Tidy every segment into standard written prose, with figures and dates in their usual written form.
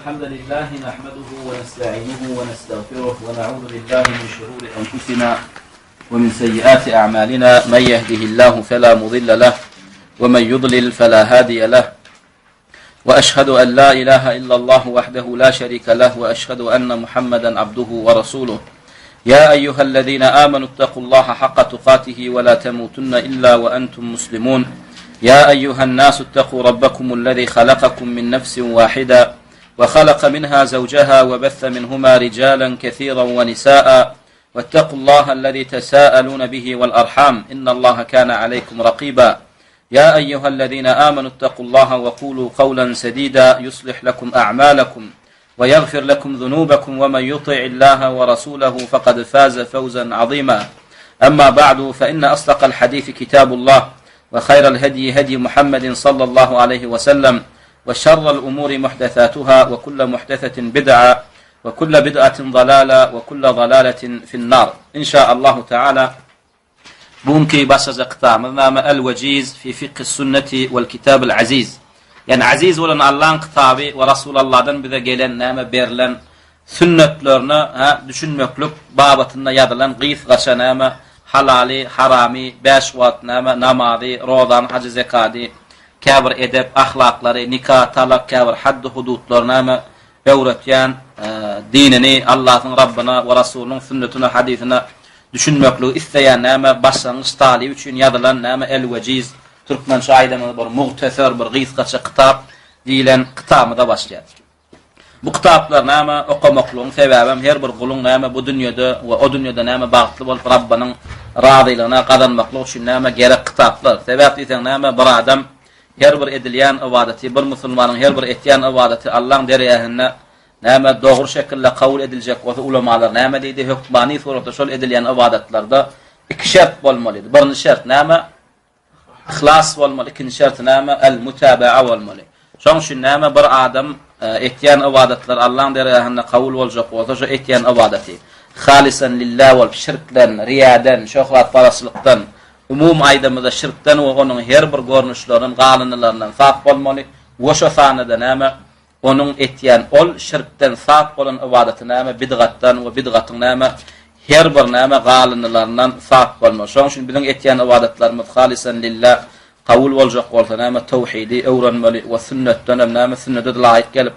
الحمد لله نحمده ونستعينه ونستغفره ونعوذ بالله من شرور أنفسنا ومن سيئات أعمالنا. من يهده الله فلا مضل له ومن يضلل فلا هادي له، وأشهد أن لا إله إلا الله وحده لا شريك له، وأشهد أن محمدا عبده ورسوله. يا أيها الذين آمنوا اتقوا الله حق تقاته ولا تموتن إلا وأنتم مسلمون. يا أيها الناس اتقوا ربكم الذي خلقكم من نفس واحدة وخلق منها زوجها وبث منهما رجالا كثيرا ونساء، واتقوا الله الذي تساءلون به والأرحام إن الله كان عليكم رقيبا. يا أيها الذين آمنوا اتقوا الله وقولوا قولا سديدا يصلح لكم أعمالكم ويغفر لكم ذنوبكم، ومن يطع الله ورسوله فقد فاز فوزا عظيما. أما بعد، فإن أصدق الحديث كتاب الله، وخير الهدي هدي محمد صلى الله عليه وسلم، وشر الأمور محدثاتها، وكل محدثة بدعة، وكل بدعة ضلالة، وكل ضلالة في النار إن شاء الله تعالى. بونكي باشا قطاع الوجيز في فقه السنة والكتاب العزيز. يعني عزيز ولن الله قطابي ورسول الله دن بذا جيلن نام بيرلن سنة لرنا düşünmeklük babatında yazılan gıyf gaşanama halali harami beşvat nama namazi rodan hacı zekadi kabir edep ahlakları nikah talak kabir haddi hudutlarına öğreten dinini Allah'ın Rabbına ve Resulünün sünnetine hadisine düşünmeklük isteyen nama başlangıç talibi için yazılan nama el-veciz Türkmen şairinin bir muhteser bir gıyf gaşa kitap diyen kitabı başlayır. Bu kitaplar nama okumaklığın sebebim her bir kulun nama bu dünyada ve o dünyada nama bağlı bolup Rabbinin razılığına kazanmaklık için nama gerek kitaplar. Sebep ise nama bir adam her bir edilen ibadeti, bir Müslümanın her bir etyen ibadeti Allah'ın dergahına nama doğru şekilde kabul edilecek o ulemalar nama deydi hükmani surette şol edilen ibadetlerde iki şart olmalıdır. Birinci şart nama ihlas olmalı, ikinci şart nama el-mutabaa olmalı. Şoň üçin nama bir adam etyen ibadetler Allah'ın dergahına kabul olacak olsa şu etyen ibadeti halisan lillah ve şirkten, riyadan, şöhret parasılıktan, umum aydamıda şirkten ve onun her bir görünüşlerinin, galınlarından saf olmalı. Ve şu sanada nama onun etyen ol şirkten saf olan ibadeti nama bidgattan ve bidgatın nama her bir nama galınlarından saf olmalı. Şoň üçin bizim etyen ibadetlerimiz halisan lillah kabul olacak olsa nama tevhidi öğrenmeli ve sünnetten nama sünnete layık gelip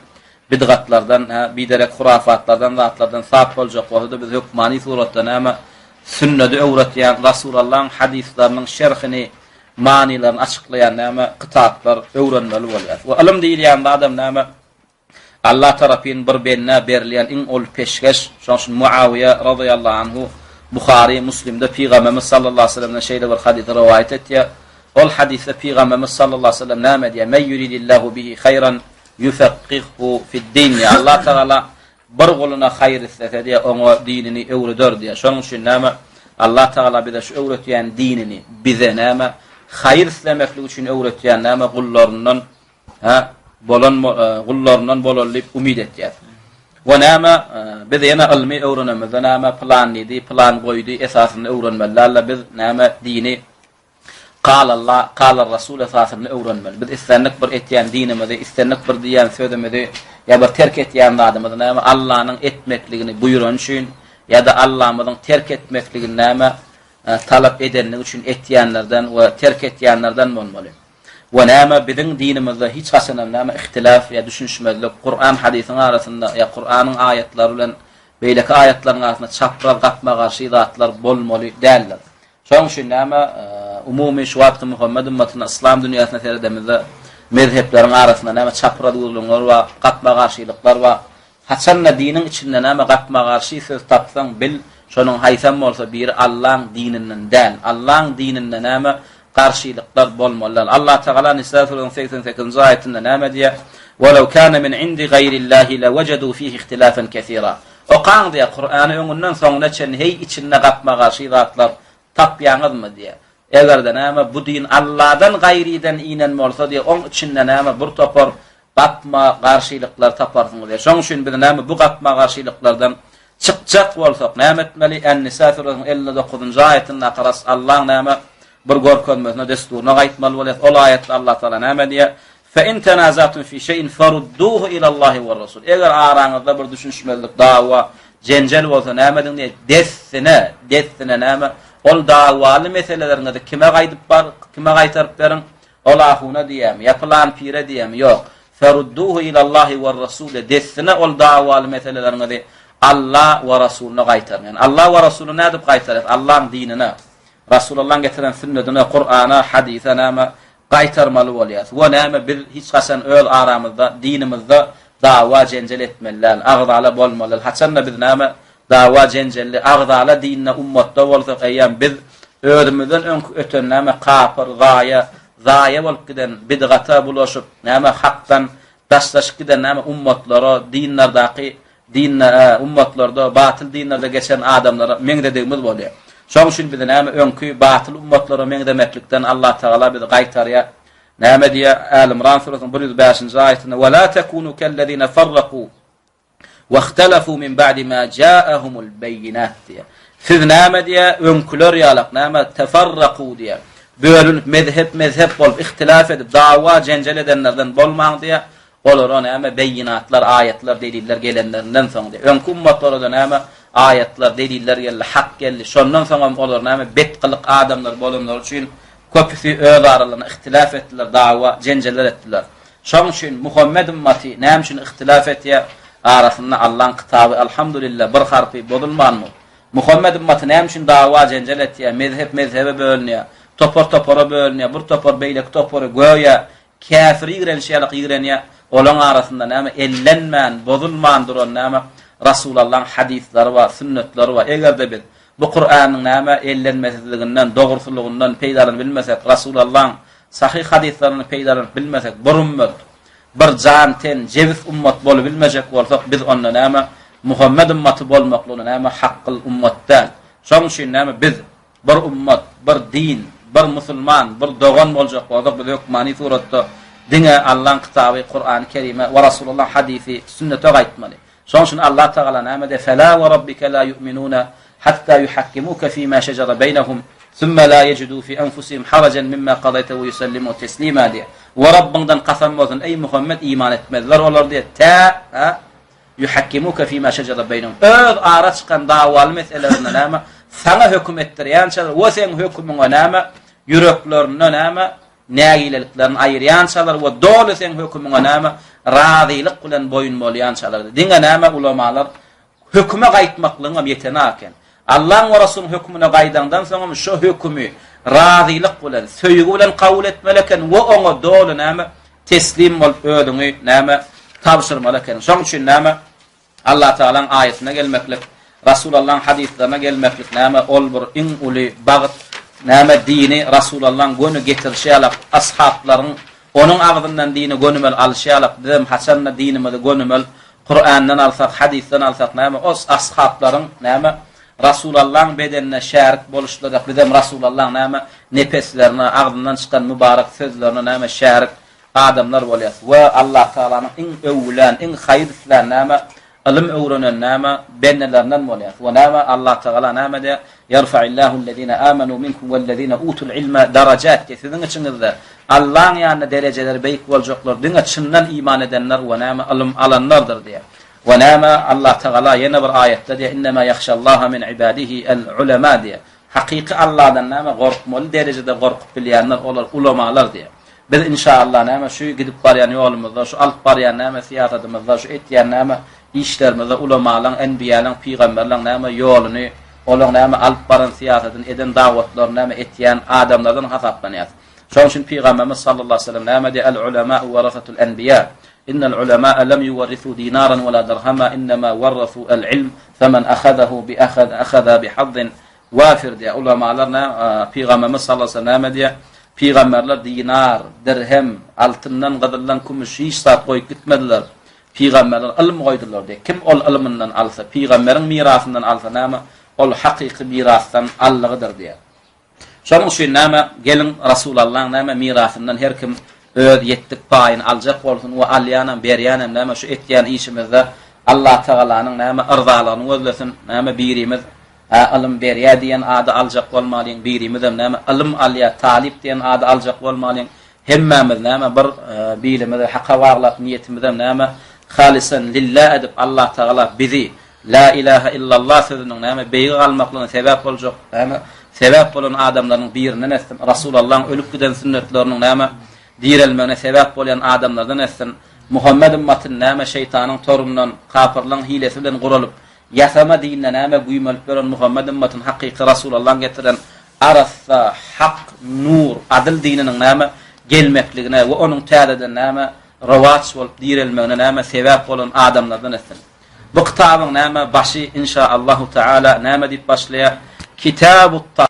bidgatlardan, biderek hurafatlardan, zatlardan saf olacak olsa biz hükmani surette nama sünneti öğreten Resulullah'ın hadislerinin şerhini, manilerini açıklayan nama kitaplar öğrenmeli oluyor. Ve ilim diýilýän adam nama Allah tarapyn bir benine berilýän iň ol peşkeş. Şoň üçin Muawiye radıyallahu anhu Buhari, Müslim'de Peygamberimiz sallallahu aleyhi ve sellem'den şeýle bir hadis rivayet etdi. Ol hadisde Peygamberimiz sallallahu aleyhi ve sellem näme diýär? Men yuridillahu bihi hayran yufaqqihu fid-din. Allah Taala bir goluna hayır istese diye ona dinini öğretir diye. Şoň üçin näme Allah Taala bize şu öğretýän dinini bize näme hayır islemeklik üçin öğretýän näme gullaryndan bolan gullaryndan bolanlyp umid etýär. Ve näme biz ýene ilmi öğrenemiz, näme plan idi, plan goýdy, esasyny öğrenmeli. Biz näme dini قال الله قال الرسول صلى الله عليه وسلم öğrenmeli. Biz istenlik bir etýän dinimizi, istenlik bir diýen sözümüzi ya bir terk etýän adamyzy näme Allah'ın etmekligini buyuran üçin ya da Allah'ın terk etmekligini näme talap edenler üçin etýänlerden we terk etýänlerden bolmaly. We näme bizim dinimizde hiç haçan näme ihtilaf ya düşünşmezlik Kur'an hadisiň arasynda ya Kur'anyň aýatlary bilen beýleki aýatlaryň arasynda çapraz gatma garşy zatlar bolmaly däldir. Şoň üçin näme umumi şu wagty Muhammed ümmetine İslam dünýäsine seredemizde mezhepleriň arasynda näme çaprazlyklyklar we gatma garşylyklar we haçan diniň içinde näme gatma garşy söz tapsaň bil şonuň haýsam bolsa bir Allah'ın dininden däl. Allah'ın dininden näme garşylyklar bolmaly. Allah Taala Nisa suranyň 88-nji aýatynda näme diýär? "Walaw kana min indi gayrillahi lawajadu fihi ihtilafan kesira." Oqan diýär Kur'any öňünden soňuna çen hey içinde gatma garşy zatlar tapýaňyzmy diýär. Eger de näme bu din Allah'dan gayriden inen bolsa diye on içinde näme bir topar gatma garşylyklar taparsyňyz diye. Şoň üçin biz näme bu gatma garşylyklardan çykjak bolsak näme etmeli? En-Nisa suranyň 59-njy aýatynda qaras Allah näme bir görkezmesine desturuna gaýtmaly bolar. Ol aýatda Allah Taala näme diýär? فإن تنازعتم في شيء فردوه إلى الله والرسول. Eger aranızda bir düşünşmezlik, dava, cencel bolsa näme diye dessine näme ol davaly meselelerini kime gaýdyp bar, kime gaýtaryp berin? Ol ahuna diýem, yapılan pire diýem, ýok. Ferudduhu ilallahi ve rasule dessine ol davaly meselelerini Allah ve Rasuluna gaýtaryn. Yani Allah ve Rasuluna nädip gaýtaryp? Allah'ın dinine, Rasulullah'ın getiren sünnetine, Kur'an'a, hadise näme gaýtarmaly bolýar. We näme bir hiç gaçan öl aramızda, dinimizde dava cencel etmeliler, agdala bolmaly. Haçanna biz näme dava cencelli, agdala dinine ummatda bolsak, eýen biz özümizden ötön näme kafir, zaya bolup giden bidgata bulaşyp, näme hakdan daşlaşyp giden näme ummatlara, dinlerdäki ummatlarda, batıl dinlerde geçen adamlara meňdediğimiz bolýar. Şoň üçin biz näme öňkü batıl ummatlara meňdemeklikden Allah Taala bizi gaýtarýar. Näme diýär? Al-İmran surasının 105-nji aýatyna: "Wa la takunu kellezina farraqu wa ihtalafuu min ba'di ma ja'ahumul bayyinat." diýär. Siz näme diýär? Öňküler ýalak näme tefarraqu diýär. Bölünüp mezhep bolup ihtilaf edip dawa cencel edenlerden bolmaň diýär. Olara näme beýinatlar, ayetler, deliller gelenlerinden soň diýär. Öňkü ummatlara da näme ayetler, deliller geldi, hak geldi. Şondan soň olar näme betqilik adamlar bolanlar üçin köpüsi öz aralarına ihtilaf etdiler, dawa cenceler etdiler. Şoň üçin Muhammed ümmeti näme üçin ihtilaf etýär? Arasynda Allah'ın kitabı elhamdülillah bir harfi bozulmanmy? Muhammed ümmeti näme üçin dawa cencel etýär? Mezhebe bölünýär, topora bölünýär, bir topor beýlek topory goýa, kafir ýigrenşýärlik ýigrenýär. Olan arasında näme ellenmän, bozulman duran näme Rasulullah'ın hadisleri var, sünnetleri var. Egerde biz bu Kur'an'ın näme ellenmesizliginden, dogrusylygynden peýdaryny bilmesek, Rasulullah'ın sahih hadislerini peýdaryny bilmesek, burunmaz. Bir janten, jewiz ummat bolup bilmejek bolsak, biz onda näme Muhammed ümmeti bolmaklygyny näme haqqyl ummatdan. Şoň üçin näme biz bir ummat, bir din, bir musulman, bir dogan boljak bolsak, biz hukmany suratda dine Allah'ın kitabı, Kur'an-ı Kerime ve Resulullah hadisi, sünnete gaýtmaly. Şoň üçin Allah Taala näme de fela ve rabbike la yu'minuna hatta yuhakkimuka fima şecere beynehum thumma la yejidu fi enfusihim haracan mimma qadayta ve yusallimu teslima diye. Ve Rabbinden qasam bolsun ey Muhammed iman etmezler olar diye. Yuhakkimuka fima şecere beynehum. Öz ara çykan dawaly meselelerine näme sana höküm etdirýänçä we sen hökümüňe näme yüreklerinden näme nägileliklerini aýyrýançalar we dole sen hökümüňe näme razylyk bilen boyun bolýançalar. Diňe näme ulamalar höküme gaýtmaklygyna ýetenaken. Allah'ın we Rasulunyň hökümüne gaýdandan soň şu hökümi razylyk bilen, söýgü bilen kabul etmeleken we oňa dole näme teslim bolup ödüňi näme tapşyrmaleken. Şoň üçin näme Allah Taala'nın aýatyna gelmeklik, Rasulullah'ın hadislerine gelmeklik näme ol bir iň uly bagyt näme dini Rasulullah'ın gönü getirşýärler, ashablaryň onun ağzından dini gönümel alşýarlar. Bizim Hasanna dinimizi gönümel Kur'an'dan alsak, hadisden alsak näme os ashablaryň näme Rasulullah'ın bedenine şärik boluşlary, bizim Rasulullah näme nefeslerine, ağzından çykan mübarek sözlerine näme şärik adamlar bolýar. We Allah Taala'nın iň öwlen, iň haýyrlylar näme ilim öwrenen näme benelerinden bolýar. We näme Allah Taala näme de yerfa'illahu allazina amanu minkum wallazina utul ilma darajat. Sizin içinizde Allah'ın ýanyna dereceleri beýik boljaklar, diňe çyndan iman edenler we näme ilim alanlardyr diýär. Ve näme Allah Taala ýene bir aýatda diýär: "İnnemâ yahşallaha min ibadihi el-ulema" diýär. Hakyky Allah'dan näme gorkmaly derejede gorkup bilýänler olar ulamalar diýär. Biz inşallah näme şu gidip barýan ýolumyzda, şu alyp barýan näme siýasatymyzda, şu etýän näme işlerimizde ulamalarň, enbiýalaryň, peýgamberleriň näme ýoluny, olaň näme alyp baran siýasatyny eden dawatlaryny näme etýän adamlardan hasaplanýar. Şoň üçin Peýgamberimiz sallallahu aleyhi ve sellem näme diýär? "El-ulema warasatul enbiya. İnnel ulema lam yuwarrithu dinaran wala dirhama, innama warrathu el-ilm, faman akhadahu bi akhadha bi hazzin wafir." diýär. Ulamalarna Peýgamberimiz sallallahu aleyhi ve sellem näme diýär? Peýgamberler dinar, dirhem, altyndan, gydyldan, kumuş hiç sat goýup gitmediler. Peýgamberler ilm goýdular diýär. Kim ol ilminden alsa, peýgamberiň mirasyndan alsa näme ol hakyky mirasdan Allah'ydyr diýär. Şoň üçin näme gelin Rasulullah'ın näme mirasyndan her kim öz ýetdik paýyny aljak bolsun we alýanan berýänem näme şu etýän işimizde Allah Taala'nın näme ırzalygyny gözlesin, näme birimiz ilim berýär diýen ady aljak bolmalyň, birimiz näme ilim alýa talip diýen ady aljak bolmalyň, hemmemiz näme bir bilimizde hakka varlap niyetimizde näme halisan lillah edip Allah Taala bizi la ilahe illallah sözüniň näme beýi galmaklygyna sebäp boljak, näme sebäp bolan adamlaryň birinden essin Rasulullah'ın ölüp giden sünnetleriniň näme direlmegine sebäp bolan adamlardan essin Muhammed ümmetinin näme şeytanyň torundan kafirliň hilesi bilen guralyp yasama dinine näme güýmelip beren Muhammed ümmetinin hakyky Rasulullah'ın getiren arasda hak, nur, adil dininiň näme gelmekligine we onuň täzeden näme rawaç bolup direlmegine näme sebäp bolan adamlardan essin. Bu kitabyň näme başy inşaallah taala näme diýip başlaýar? Kitabut